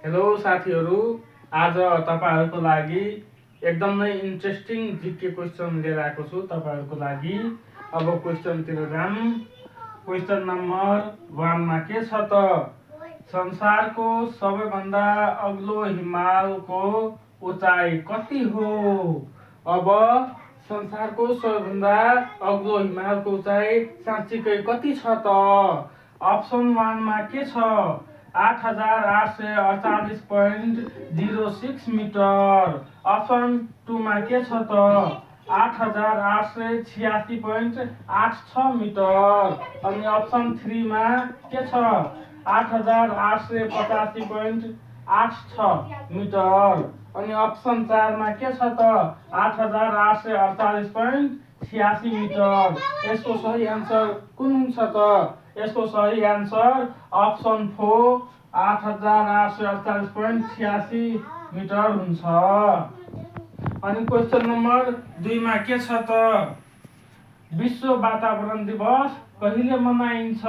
Hello साथीहरू, आज तपाईहरुको लागि एकदमै इन्ट्रेस्टिङ जीके क्वेशन लिएर आएको छु तपाईहरुको लागि। अब क्वेशनतिर जाम। क्वेशन नम्बर 1 मा के छ त? संसारको सबैभन्दा अग्लो हिमालको उचाइ कति हो? अब संसारको सबैभन्दा अग्लो हिमालको उचाइ साँच्चीकै कति छ त? अप्सन 1 मा के छ? 8848.06 मिटर। अप्सन 2 मा के छ त? 8886.86 मिटर। अनि अप्सन 3 मा के छ? 8885.86 मिटर। अनि अप्सन 4 मा के छ त? 8848.86 मिटर। यसको सही आन्सर कुन हुन्छ त? यसको सही आन्सर अप्सन 4 8848.86 मिटर हुन्छ। अनि क्वेशन नम्बर 2 मा के छ त? विश्व वातावरण दिवस कहिले मनाइन्छ?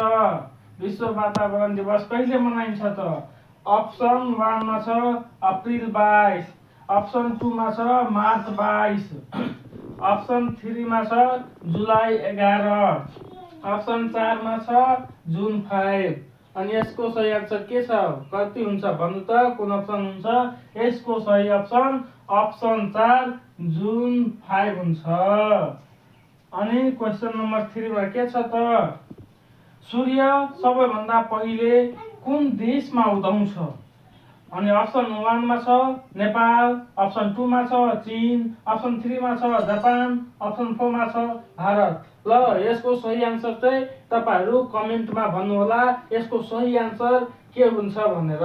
विश्व वातावरण दिवस कहिले मनाइन्छ त? अप्सन 1 मा छ अप्रिल 22, अप्सन 2 मा छ मार्च 22, अप्सन 3 मा छ जुलाई 11, अप्सन 4 मा छ जुन 5। अनि यसको सही आन्सर के छ? कति हुन्छ भन्नु त? कुन अप्सन हुन्छ? यसको सही अप्सन अप्सन 4 जुन 5 हुन्छ। अनि क्वेशन नम्बर 3 मा के छ त? सूर्य सबैभन्दा पहिले कुन देशमा उदाउँछ? अनि अप्सन 1 मा छ नेपाल, अप्सन 2 मा छ चीन, अप्सन 3 मा छ जापान, अप्सन 4 मा छ भारत। ल यसको सही आन्सर चाहिँ तपाईहरु कमेन्टमा भन्नु होला यसको सही आन्सर के हुन्छ भनेर।